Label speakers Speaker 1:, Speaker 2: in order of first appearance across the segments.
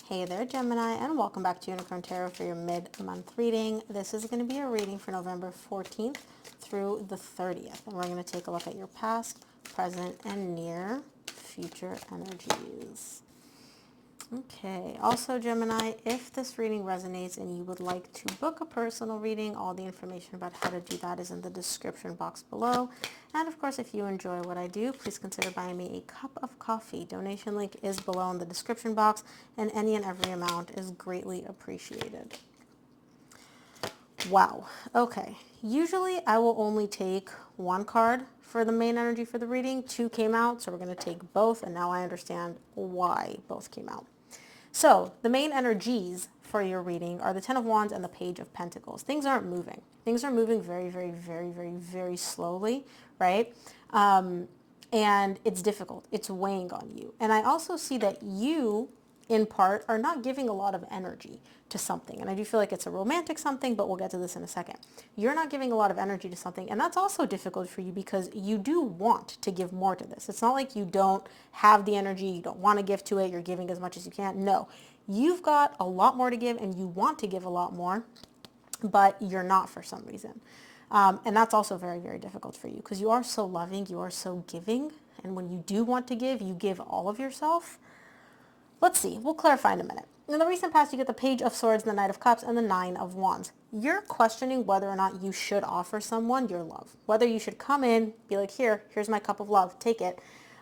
Speaker 1: Hey there, Gemini, and welcome back to Unicorn Tarot for your mid-month reading. This is going to be a reading for November 14th through the 30th, and we're going to take a look at your past, present, and near future energies. Okay, also Gemini, if this reading resonates and you would like to book a personal reading, all the information about how to do that is in the description box below. And of course, if you enjoy what I do, please consider buying me a cup of coffee. Donation link is below in the description box, and any and every amount is greatly appreciated. Wow, okay. Usually I will only take one card for the main energy for the reading. Two came out, so we're going to take both, and now I understand why both came out. So the main energies for your reading are the Ten of Wands and the Page of Pentacles. Things aren't moving. Things are moving very, very, very, very, very slowly, right? And it's difficult. It's weighing on you. And I also see that you, in part, are not giving a lot of energy to something. And I do feel like it's a romantic something, but we'll get to this in a second. You're not giving a lot of energy to something, and that's also difficult for you because you do want to give more to this. It's not like you don't have the energy, you don't want to give to it, you're giving as much as you can. No, you've got a lot more to give and you want to give a lot more, but you're not for some reason. And that's also very, very difficult for you because you are so loving, you are so giving, and when you do want to give, you give all of yourself. Let's see, we'll clarify in a minute. In the recent past, you get the Page of Swords, the Knight of Cups, and the Nine of Wands. You're questioning whether or not you should offer someone your love. Whether you should come in, be like, here's my cup of love, take it.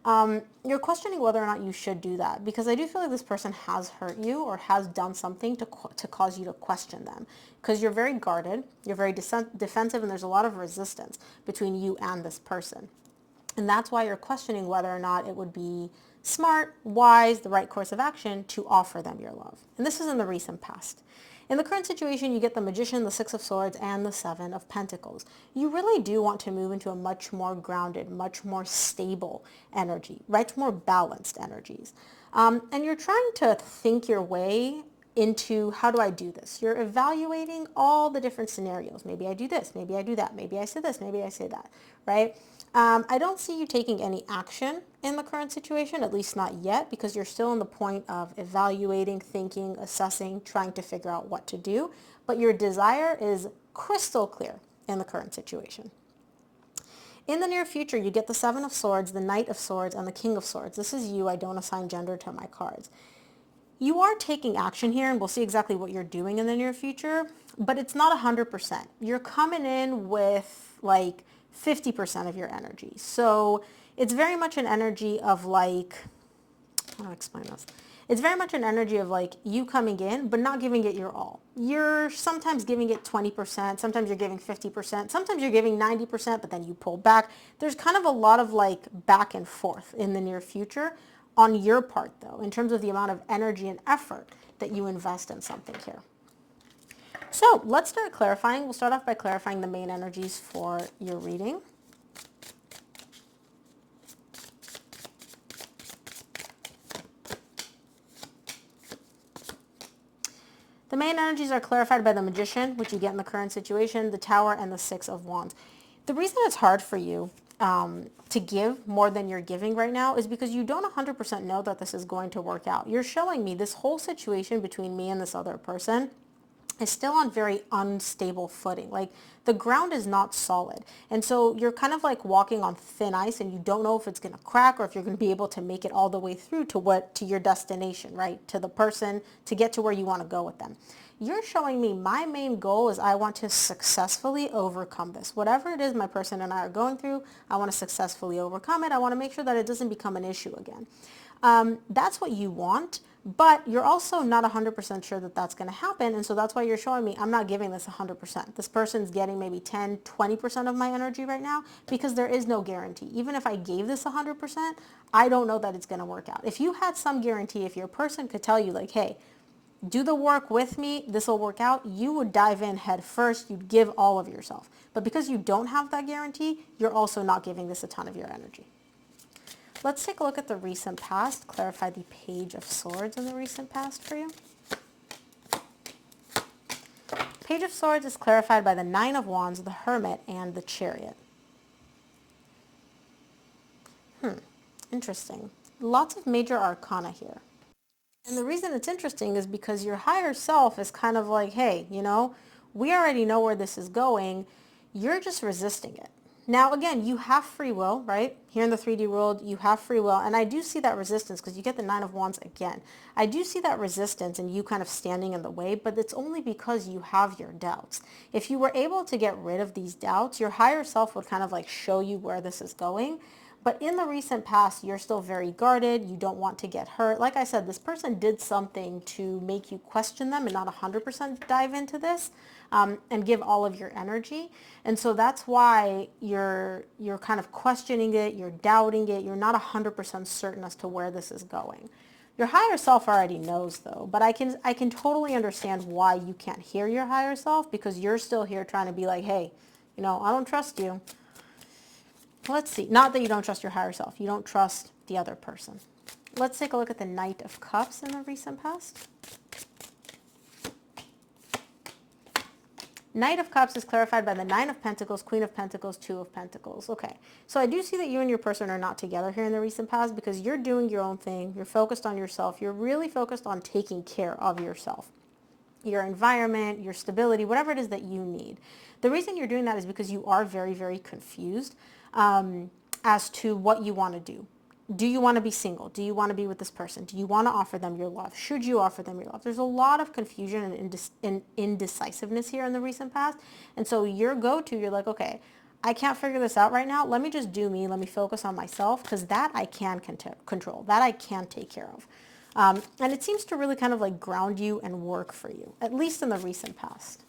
Speaker 1: You're questioning whether or not you should do that because I do feel like this person has hurt you or has done something to cause you to question them because you're very guarded, you're very defensive, and there's a lot of resistance between you and this person. And that's why you're questioning whether or not it would be smart, wise, the right course of action to offer them your love. And this is in the recent past. In the current situation, you get the Magician, the Six of Swords, and the Seven of Pentacles. You really do want to move into a much more grounded, much more stable energy, much more balanced energies. And you're trying to think your way into how do I do this? You're evaluating all the different scenarios. Maybe I do this, maybe I do that, maybe I say this, maybe I say that, right? I don't see you taking any action in the current situation, at least not yet, because you're still in the point of evaluating, thinking, assessing, trying to figure out what to do. But your desire is crystal clear in the current situation. In the near future, you get the Seven of Swords, the Knight of Swords, and the King of Swords. This is you. I don't assign gender to my cards. You are taking action here, and we'll see exactly what you're doing in the near future, but it's not 100%. You're coming in with like 50% of your energy. So it's very much an energy of like, how do I explain this? It's very much an energy of like you coming in, but not giving it your all. You're sometimes giving it 20%, sometimes you're giving 50%, sometimes you're giving 90%, but then you pull back. There's kind of a lot of like back and forth in the near future on your part though, in terms of the amount of energy and effort that you invest in something here. So let's start clarifying. We'll start off by clarifying the main energies for your reading. The main energies are clarified by the Magician, which you get in the current situation, the Tower, and the Six of Wands. The reason it's hard for you to give more than you're giving right now is because you don't 100% know that this is going to work out. You're showing me this whole situation between me and this other person is still on very unstable footing. Like the ground is not solid. And so you're kind of like walking on thin ice and you don't know if it's going to crack or if you're going to be able to make it all the way through to your destination, right? To the person, to get to where you want to go with them. You're showing me my main goal is I want to successfully overcome this. Whatever it is my person and I are going through, I want to successfully overcome it. I want to make sure that it doesn't become an issue again. That's what you want, but you're also not 100% sure that that's going to happen, and so that's why you're showing me I'm not giving this 100%. This person's getting maybe 10, 20% of my energy right now because there is no guarantee. Even if I gave this 100%, I don't know that it's going to work out. If you had some guarantee, if your person could tell you like, hey, do the work with me, this will work out, you would dive in head first, you'd give all of yourself. But because you don't have that guarantee, you're also not giving this a ton of your energy. Let's take a look at the recent past, clarify the Page of Swords in the recent past for you. Page of Swords is clarified by the Nine of Wands, the Hermit, and the Chariot. Interesting. Lots of major arcana here. And the reason it's interesting is because your higher self is kind of like, hey, we already know where this is going. You're just resisting it. Now, again, you have free will, right? Here in the 3D world, you have free will. And I do see that resistance because you get the Nine of Wands again. I do see that resistance and you kind of standing in the way, but it's only because you have your doubts. If you were able to get rid of these doubts, your higher self would kind of like show you where this is going. But in the recent past, you're still very guarded. You don't want to get hurt. Like I said, this person did something to make you question them and not 100% dive into this and give all of your energy. And so that's why you're kind of questioning it. You're doubting it. You're not 100% certain as to where this is going. Your higher self already knows though, but I can totally understand why you can't hear your higher self because you're still here trying to be like, hey, I don't trust you. Let's see. Not that you don't trust your higher self. You don't trust the other person. Let's take a look at the Knight of Cups in the recent past. Knight of Cups is clarified by the Nine of Pentacles, Queen of Pentacles, Two of Pentacles. Okay, so I do see that you and your person are not together here in the recent past because you're doing your own thing. You're focused on yourself. You're really focused on taking care of yourself, your environment, your stability, whatever it is that you need. The reason you're doing that is because you are very, very confused as to what you want to do. Do you want to be single? Do you want to be with this person? Do you want to offer them your love? Should you offer them your love? There's a lot of confusion and indecisiveness here in the recent past. And so you're like, okay, I can't figure this out right now. Let me just do me. Let me focus on myself because that I can control. That I can take care of. And it seems to really kind of like ground you and work for you, at least in the recent past.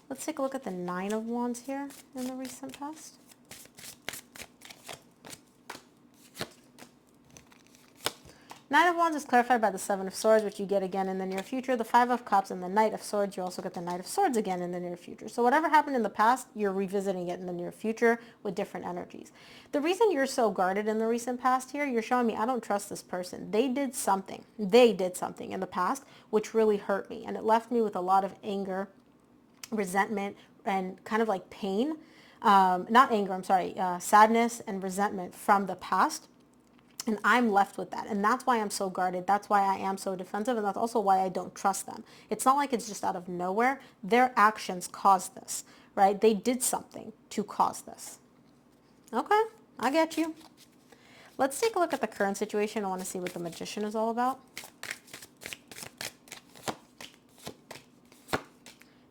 Speaker 1: Let's take a look at the Nine of Wands here in the recent past. Nine of Wands is clarified by the Seven of Swords, which you get again in the near future. The Five of Cups and the Knight of Swords, you also get the Knight of Swords again in the near future. So whatever happened in the past, you're revisiting it in the near future with different energies. The reason you're so guarded in the recent past here, you're showing me I don't trust this person. They did something in the past which really hurt me. And it left me with a lot of anger, resentment, and kind of like pain. Not anger, I'm sorry, sadness and resentment from the past. And I'm left with that. And that's why I'm so guarded. That's why I am so defensive. And that's also why I don't trust them. It's not like it's just out of nowhere. Their actions caused this, right? They did something to cause this. Okay, I get you. Let's take a look at the current situation. I want to see what the Magician is all about.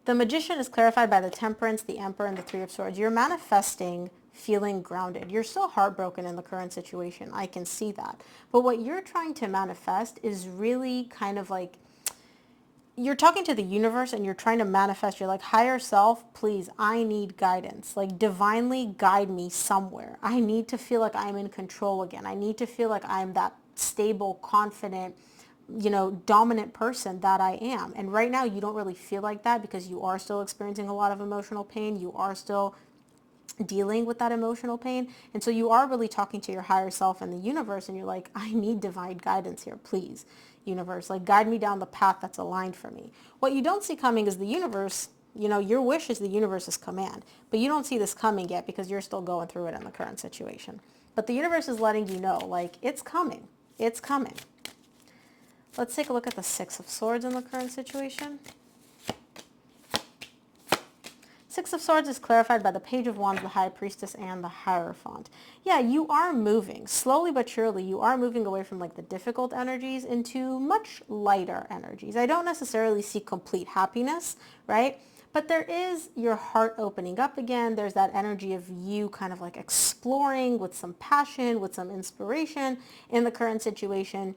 Speaker 1: The Magician is clarified by the Temperance, the Emperor, and the Three of Swords. You're manifesting feeling grounded. You're still heartbroken in the current situation. I can see that. But what you're trying to manifest is really kind of like, you're talking to the universe and you're trying to manifest. You're like, higher self, please, I need guidance. Like, divinely guide me somewhere. I need to feel like I'm in control again. I need to feel like I'm that stable, confident, dominant person that I am. And right now you don't really feel like that because you are still experiencing a lot of emotional pain. You are still dealing with that emotional pain. And so you are really talking to your higher self and the universe and you're like, I need divine guidance here, please, universe, like guide me down the path that's aligned for me. What you don't see coming is the universe, your wish is the universe's command, but you don't see this coming yet because you're still going through it in the current situation. But the universe is letting you know, like, it's coming. It's coming. Let's take a look at the Six of Swords in the current situation. Six of Swords is clarified by the Page of Wands, the High Priestess, and the Hierophant. Yeah, you are moving. Slowly but surely, you are moving away from like the difficult energies into much lighter energies. I don't necessarily see complete happiness, right? But there is your heart opening up again. There's that energy of you kind of like exploring with some passion, with some inspiration in the current situation.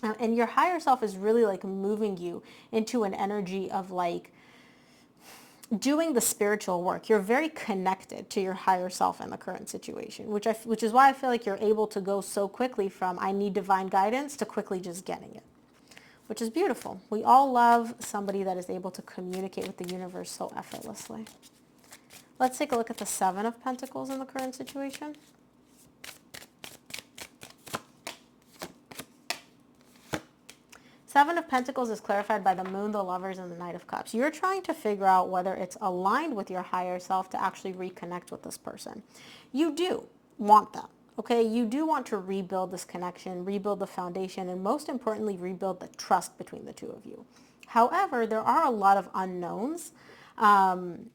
Speaker 1: And your higher self is really like moving you into an energy of like doing the spiritual work. You're very connected to your higher self in the current situation, which is why I feel like you're able to go so quickly from I need divine guidance to quickly just getting it, which is beautiful. We all love somebody that is able to communicate with the universe so effortlessly. Let's take a look at the Seven of Pentacles in the current situation. Seven of Pentacles is clarified by the Moon, the Lovers, and the Knight of Cups. You're trying to figure out whether it's aligned with your higher self to actually reconnect with this person. You do want that. okay? You do want to rebuild this connection, rebuild the foundation, and most importantly, rebuild the trust between the two of you. However, there are a lot of unknowns and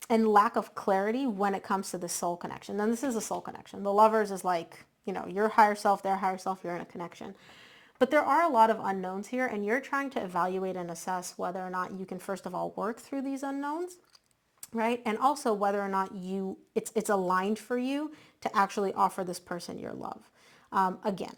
Speaker 1: lack of clarity when it comes to the soul connection. And this is a soul connection. The lovers is like, you know, your higher self, their higher self, you're in a connection. But there are a lot of unknowns here, and you're trying to evaluate and assess whether or not you can, first of all, work through these unknowns, right? And also whether or not it's aligned for you to actually offer this person your love. Again,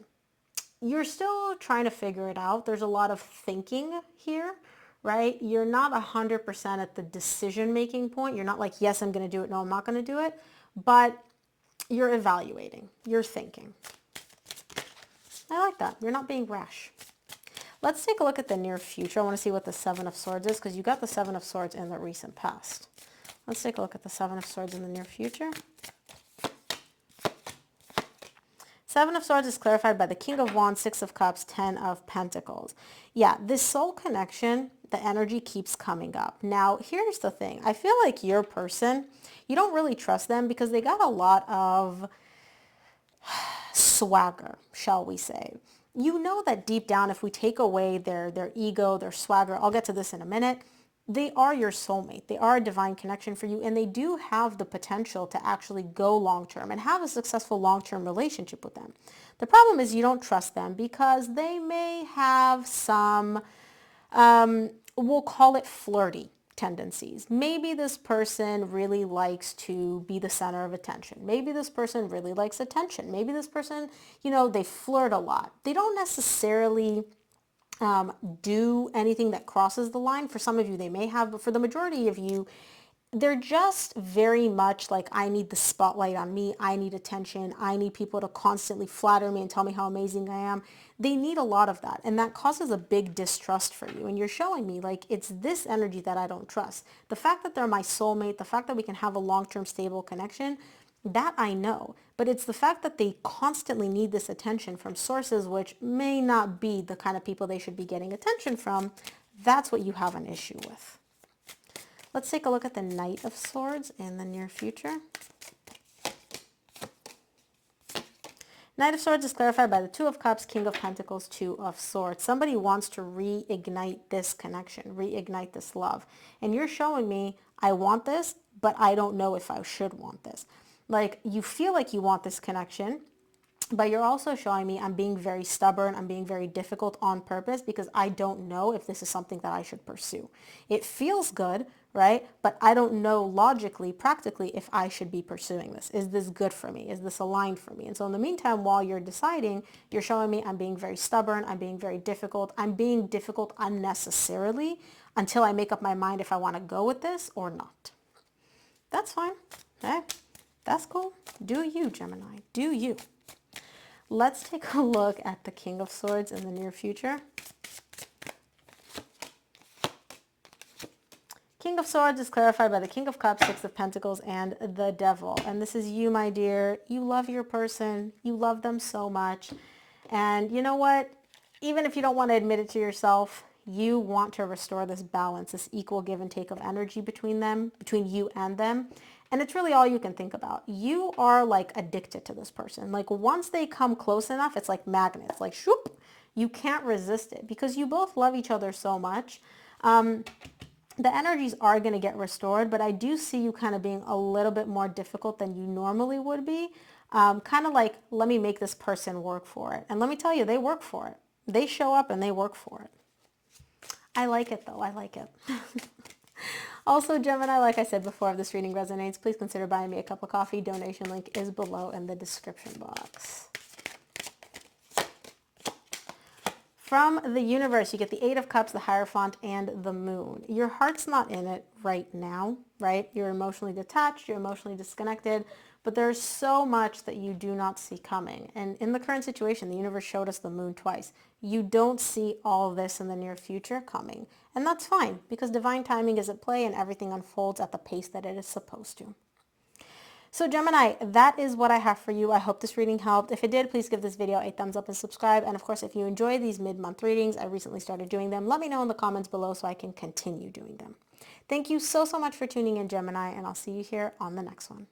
Speaker 1: you're still trying to figure it out. There's a lot of thinking here, right? You're not 100% at the decision-making point. You're not like, yes, I'm going to do it. No, I'm not going to do it. But you're evaluating. You're thinking. I like that. You're not being rash. Let's take a look at the near future. I want to see what the Seven of Swords is, because you got the Seven of Swords in the recent past. Let's take a look at the Seven of Swords in the near future. Seven of Swords is clarified by the King of Wands, Six of Cups, Ten of Pentacles. Yeah, this soul connection, the energy keeps coming up. Now, here's the thing. I feel like your person, you don't really trust them because they got a lot of swagger, shall we say. You know that deep down, if we take away their ego, their swagger, I'll get to this in a minute, they are your soulmate. They are a divine connection for you, and they do have the potential to actually go long-term and have a successful long-term relationship with them. The problem is you don't trust them because they may have some, we'll call it flirty tendencies. Maybe this person really likes to be the center of attention. Maybe this person really likes attention. Maybe this person, you know, they flirt a lot. They don't necessarily do anything that crosses the line. For some of you, they may have, but for the majority of you, they're just very much like, I need the spotlight on me. I need attention. I need people to constantly flatter me and tell me how amazing I am. They need a lot of that. And that causes a big distrust for you. And you're showing me like, it's this energy that I don't trust. The fact that they're my soulmate, the fact that we can have a long-term stable connection, that I know, but it's the fact that they constantly need this attention from sources which may not be the kind of people they should be getting attention from. That's what you have an issue with. Let's take a look at the Knight of Swords in the near future. Knight of Swords is clarified by the Two of Cups, King of Pentacles, Two of Swords. Somebody wants to reignite this connection, reignite this love. And you're showing me, I want this, but I don't know if I should want this. Like, you feel like you want this connection, but you're also showing me I'm being very stubborn, I'm being very difficult on purpose because I don't know if this is something that I should pursue. It feels good, right? But I don't know logically, practically, if I should be pursuing this. Is this good for me? Is this aligned for me? And so in the meantime, while you're deciding, you're showing me I'm being very stubborn, I'm being very difficult, I'm being difficult unnecessarily until I make up my mind if I want to go with this or not. That's fine. Okay? That's cool. Do you, Gemini? Do you? Let's take a look at the King of Swords in the near future. King of Swords is clarified by the King of Cups, Six of Pentacles, and the Devil. And this is you, my dear. You love your person. You love them so much. And you know what? Even if you don't want to admit it to yourself, you want to restore this balance, this equal give and take of energy between them, between you and them. And it's really all you can think about. You are like addicted to this person. Like once they come close enough, it's like magnets, like shoop, you can't resist it because you both love each other so much. The energies are going to get restored, but I do see you kind of being a little bit more difficult than you normally would be. Kind of like, let me make this person work for it. And let me tell you, they work for it. They show up and they work for it. I like it though. I like it. Also, Gemini, like I said before, if this reading resonates, please consider buying me a cup of coffee. Donation link is below in the description box. From the universe, you get the Eight of Cups, the Hierophant, and the Moon. Your heart's not in it right now, right? You're emotionally detached, you're emotionally disconnected, but there's so much that you do not see coming. And in the current situation, the universe showed us the Moon twice. You don't see all this in the near future coming. And that's fine, because divine timing is at play and everything unfolds at the pace that it is supposed to. So Gemini, that is what I have for you. I hope this reading helped. If it did, please give this video a thumbs up and subscribe. And of course, if you enjoy these mid-month readings, I recently started doing them. Let me know in the comments below so I can continue doing them. Thank you so much for tuning in, Gemini, and I'll see you here on the next one.